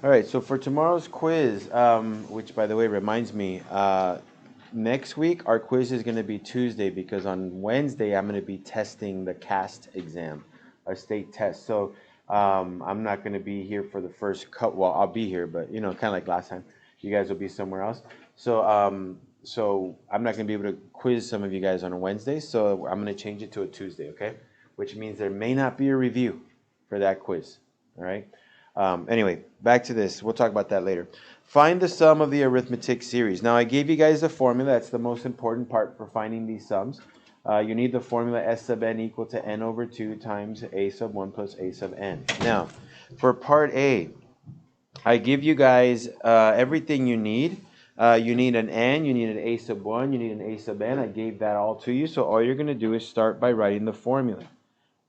All right, so for tomorrow's quiz, which by the way reminds me, next week our quiz is going to be Tuesday because on Wednesday I'm going to be testing the CAST exam, a state test. So I'm not going to be here for the first cut. Well, I'll be here, but kind of like last time, you guys will be somewhere else. So I'm not going to be able to quiz some of you guys on a Wednesday. So I'm going to change it to a Tuesday, okay? Which means there may not be a review for that quiz. All right. Anyway, back to this. We'll talk about that later. Find the sum of the arithmetic series. Now, I gave you guys the formula. That's the most important part for finding these sums. You need the formula S sub n equal to n over 2 times a sub 1 plus a sub n. Now, for part A, I give you guys everything you need. You need an n, you need an a sub 1, you need an a sub n. I gave that all to you. So all you're going to do is start by writing the formula.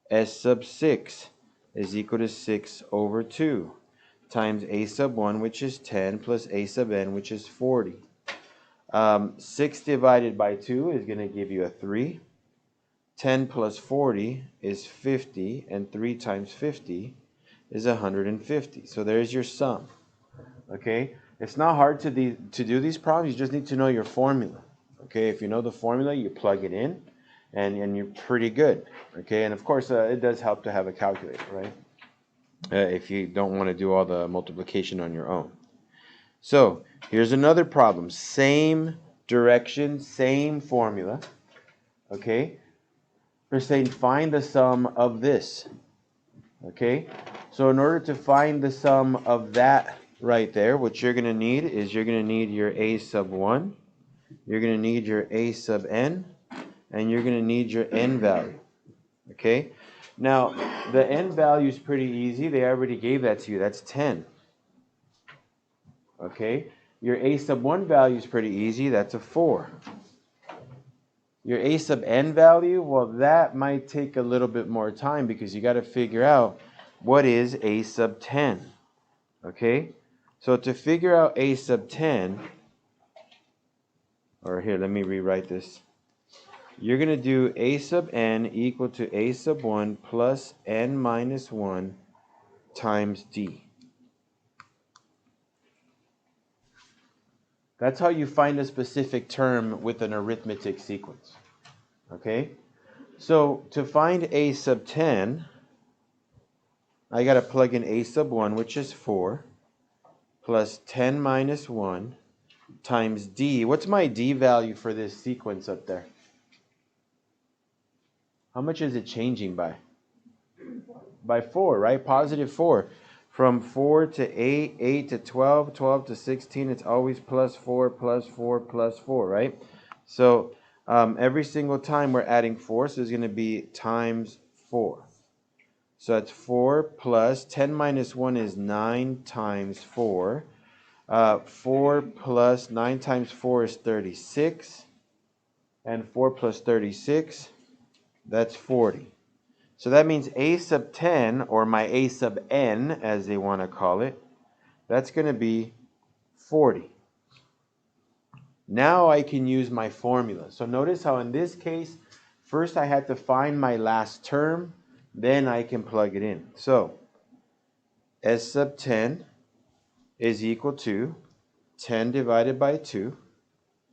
S sub 6 is equal to 6 over 2 times a sub 1, which is 10, plus a sub n, which is 40. 6 divided by 2 is going to give you a 3. 10 plus 40 is 50, and 3 times 50 is 150. So there's your sum. Okay? It's not hard to do these problems. You just need to know your formula. Okay? If you know the formula, you plug it in. And you're pretty good, okay? And of course, it does help to have a calculator, right? If you don't want to do all the multiplication on your own. So here's another problem. Same direction, same formula, okay? We're saying find the sum of this, okay? So in order to find the sum of that right there, what you're going to need is you're going to need your a sub 1, you're going to need your a sub n, and you're going to need your n value, okay? Now, the n value is pretty easy. They already gave that to you. That's 10, okay? Your a sub 1 value is pretty easy. That's a 4. Your a sub n value, well, that might take a little bit more time because you got to figure out what is a sub 10, okay? So to figure out a sub 10, or here, let me rewrite this. You're going to do a sub n equal to a sub 1 plus n minus 1 times d. That's how you find a specific term with an arithmetic sequence. Okay? So to find a sub 10, I got to plug in a sub 1, which is 4, plus 10 minus 1 times d. What's my d value for this sequence up there? How much is it changing by? By 4, right? Positive 4. From 4 to 8, 8 to 12, 12 to 16, it's always plus 4, plus 4, plus 4, right? So every single time we're adding 4, so it's going to be times 4. So that's 4 plus 10 minus 1 is 9 times 4. 4 plus 9 times 4 is 36. And 4 plus 36, that's 40. So that means a sub 10, or my a sub n, as they want to call it, that's going to be 40. Now I can use my formula. So notice how in this case, first I had to find my last term, then I can plug it in. So s sub 10 is equal to 10 divided by 2,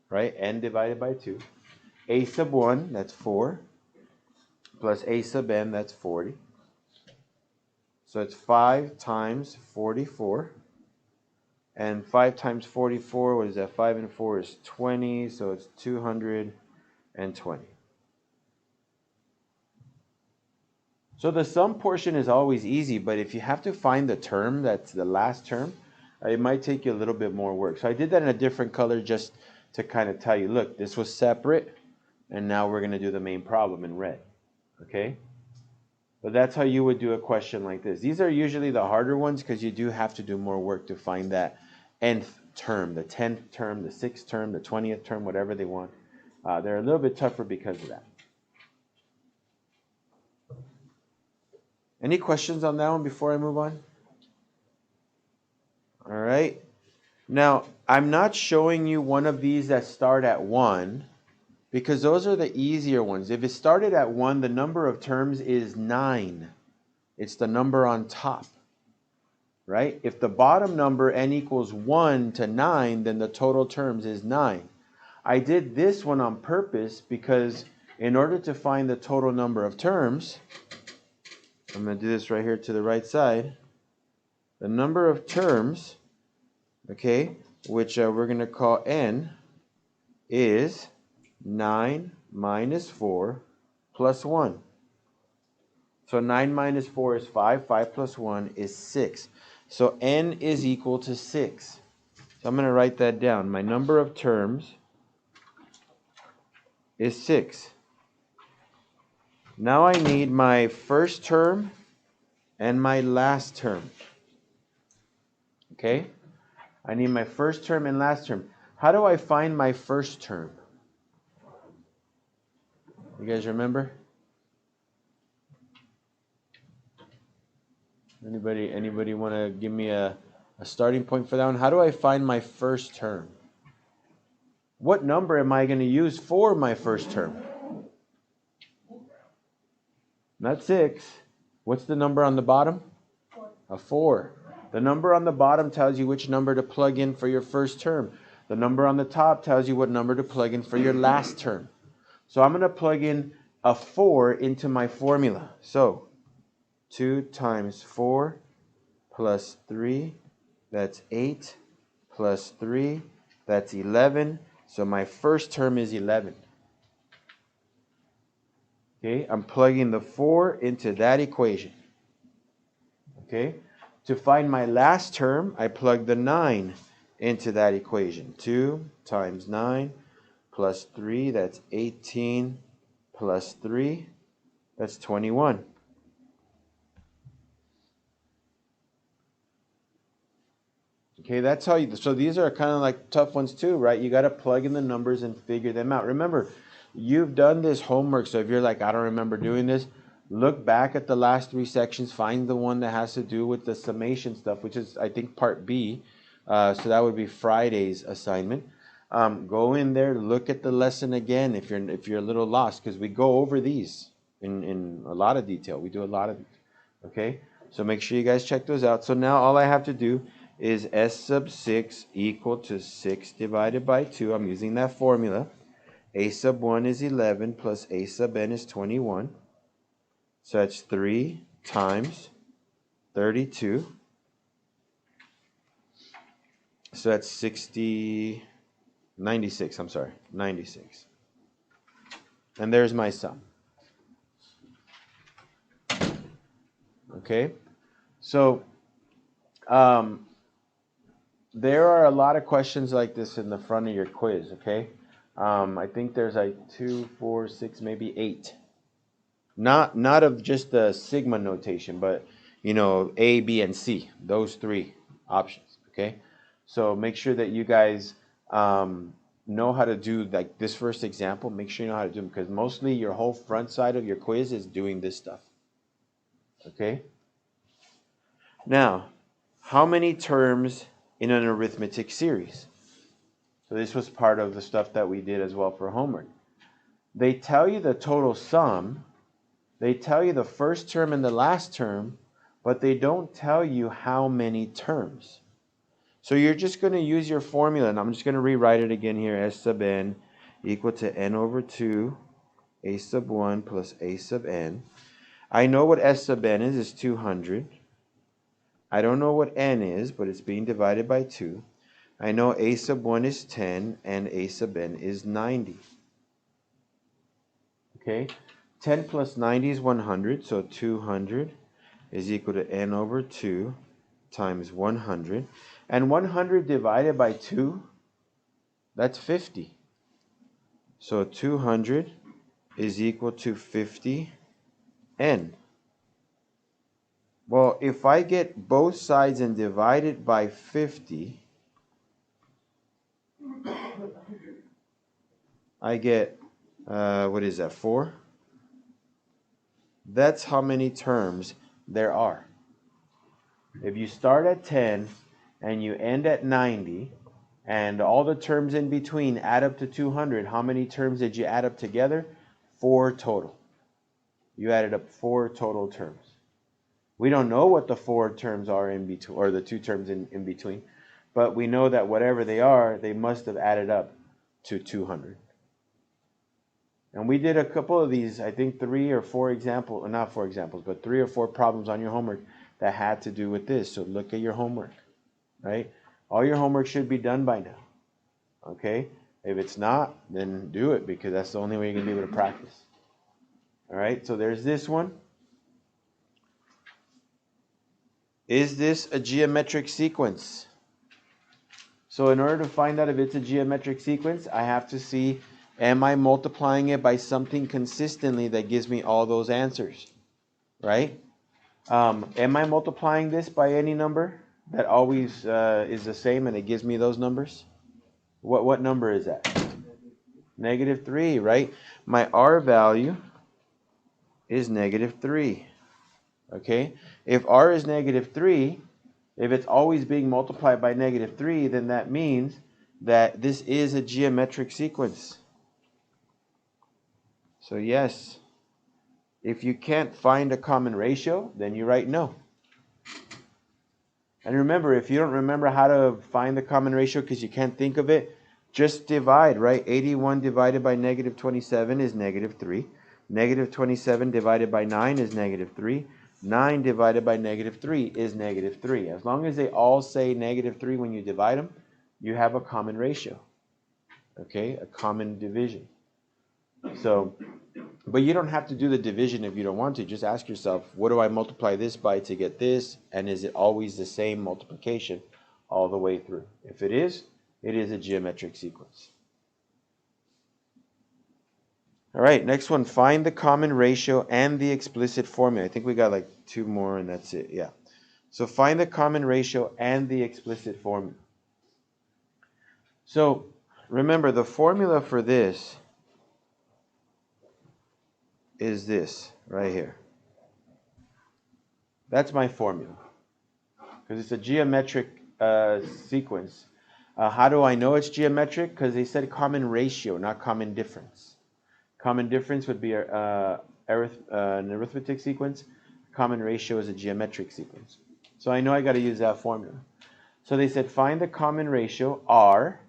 right? N divided by 2. A sub 1, that's 4. Plus a sub n, that's 40. So it's 5 times 44. And 5 times 44, what is that? 5 and 4 is 20, so it's 220. So the sum portion is always easy, but if you have to find the term, that's the last term, it might take you a little bit more work. So I did that in a different color just to kind of tell you, look, this was separate, and now we're going to do the main problem in red. Okay? But that's how you would do a question like this. These are usually the harder ones because you do have to do more work to find that nth term, the 10th term, the 6th term, the 20th term, whatever they want. They're a little bit tougher because of that. Any questions on that one before I move on? All right. Now, I'm not showing you one of these that start at 1 because those are the easier ones. If it started at 1, the number of terms is 9. It's the number on top. right? If the bottom number n equals 1 to 9, then the total terms is 9. I did this one on purpose because in order to find the total number of terms, I'm going to do this right here to the right side. The number of terms, okay, which we're going to call n, is 9 minus 4 plus 1. So 9 minus 4 is 5. 5 plus 1 is 6. So n is equal to 6. So I'm going to write that down. My number of terms is 6. Now I need my first term and my last term. Okay? I need my first term and last term. How do I find my first term? You guys remember? Anybody want to give me a starting point for that one? How do I find my first term? What number am I going to use for my first term? Not 6. What's the number on the bottom? 4. A 4. The number on the bottom tells you which number to plug in for your first term. The number on the top tells you what number to plug in for your last term. So I'm going to plug in a 4 into my formula. So 2 times 4 plus 3, that's 8, plus 3, that's 11. So my first term is 11. Okay, I'm plugging the 4 into that equation. Okay, to find my last term, I plug the 9 into that equation. 2 times 9 plus 3, that's 18, plus 3, that's 21. Okay, that's how you, so these are kind of like tough ones too, right? You got to plug in the numbers and figure them out. Remember, you've done this homework, so if you're like, I don't remember doing this, look back at the last 3 sections, find the one that has to do with the summation stuff, which is, I think, part B. So that would be Friday's assignment. Go in there, look at the lesson again if you're a little lost, because we go over these in a lot of detail. We do a lot of these, okay? So make sure you guys check those out. So now all I have to do is s sub 6 equal to 6 divided by 2. I'm using that formula. A sub 1 is 11 plus a sub n is 21. So that's 3 times 32. So that's 96, I'm sorry, 96. And there's my sum. Okay? So, there are a lot of questions like this in the front of your quiz, okay? I think there's like 2, 4, 6, maybe 8. Not of just the sigma notation, but A, B, and C. Those 3 options, okay? So make sure that you guys know how to do like this first example. Make sure you know how to do them, because mostly your whole front side of your quiz is doing this stuff, okay? Now, how many terms in an arithmetic series? So this was part of the stuff that we did as well for homework. They tell you the total sum, they tell you the first term and the last term, but they don't tell you how many terms. So you're just going to use your formula, and I'm just going to rewrite it again here. S sub n equal to n over 2, a sub 1 plus a sub n. I know what S sub n is 200. I don't know what n is, but it's being divided by 2. I know a sub 1 is 10 and a sub n is 90. Okay, 10 plus 90 is 100, so 200 is equal to n over 2 times 100. And 100 divided by 2, that's 50. So 200 is equal to 50 n. Well, if I get both sides and divide it by 50, I get, what is that, 4? That's how many terms there are. If you start at 10 and you end at 90, and all the terms in between add up to 200, how many terms did you add up together? 4 total. You added up 4 total terms, We don't know what the 4 terms are in between, or the 2 terms in between, but we know that whatever they are, they must have added up to 200. And we did a couple of these, I think 3 or 4 examples, not 4 examples, but 3 or 4 problems on your homework that had to do with this. So look at your homework, right? All your homework should be done by now, okay? If it's not, then do it, because that's the only way you're going to be able to practice. All right, so there's this one. Is this a geometric sequence? So in order to find out if it's a geometric sequence, I have to see, am I multiplying it by something consistently that gives me all those answers, right? Am I multiplying this by any number that always is the same and it gives me those numbers? What number is that? -3, right? My R value is -3, okay? If R is -3, if it's always being multiplied by -3, then that means that this is a geometric sequence. So yes, if you can't find a common ratio, then you write no. And remember, if you don't remember how to find the common ratio because you can't think of it, just divide, right? 81 divided by -27 is -3. -27 divided by 9 is -3. 9 divided by -3 is -3. As long as they all say -3 when you divide them, you have a common ratio. Okay, a common division. So, but you don't have to do the division if you don't want to. Just ask yourself, what do I multiply this by to get this? And is it always the same multiplication all the way through? If it is a geometric sequence. All right, next one, find the common ratio and the explicit formula. I think we got like 2 more and that's it. Yeah. So find the common ratio and the explicit formula. So remember, the formula for this is this right here. That's my formula because it's a geometric sequence. How do I know it's geometric? Because they said common ratio, not common difference. Common difference would be an arithmetic sequence. Common ratio is a geometric sequence. So I know I got to use that formula. So they said find the common ratio, R,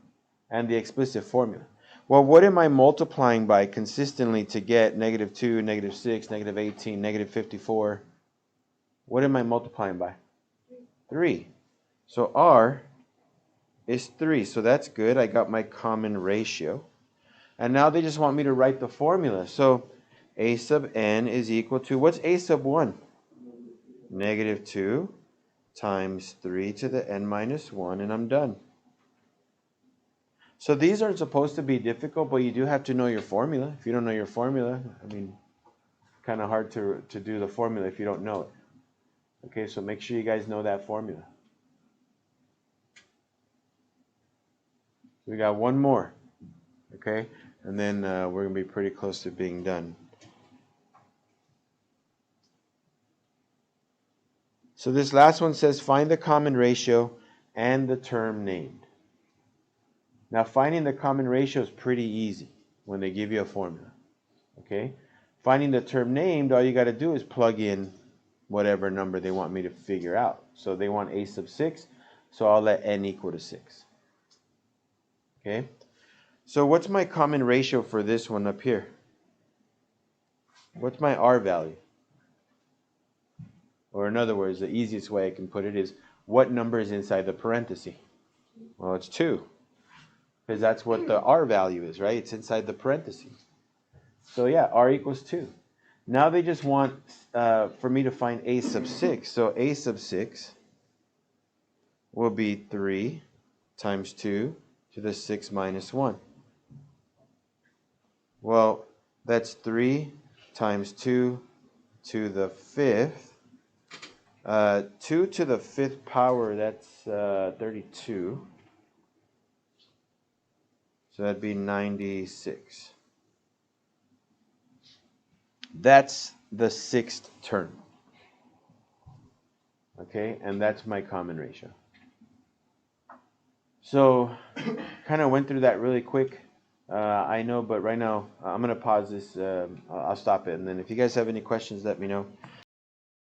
and the explicit formula. Well, what am I multiplying by consistently to get -2, -6, -18, -54? What am I multiplying by? 3. So R is 3. So that's good. I got my common ratio. And now they just want me to write the formula. So A sub n is equal to, what's A sub 1? -2 times 3 to the n minus 1, and I'm done. So these aren't supposed to be difficult, but you do have to know your formula. If you don't know your formula, I mean, kind of hard to do the formula if you don't know it. Okay, so make sure you guys know that formula. We got one more, okay? And then we're going to be pretty close to being done. So this last one says, find the common ratio and the term named. Now, finding the common ratio is pretty easy when they give you a formula, okay? Finding the term named, all you got to do is plug in whatever number they want me to figure out. So they want A sub 6, so I'll let n equal to 6, okay? So what's my common ratio for this one up here? What's my R value? Or in other words, the easiest way I can put it is, what number is inside the parenthesis? Well, it's 2. Because that's what the R value is, right? It's inside the parentheses. So yeah, R equals 2. Now they just want for me to find A sub 6. So A sub 6 will be 3 times 2 to the 6 minus 1. Well, that's 3 times 2 to the 5th. 2 to the 5th power, that's 32. So that'd be 96. That's the 6th term. Okay, and that's my common ratio. So, kind of went through that really quick. I know, but right now, I'm going to pause this. I'll stop it. And then if you guys have any questions, let me know.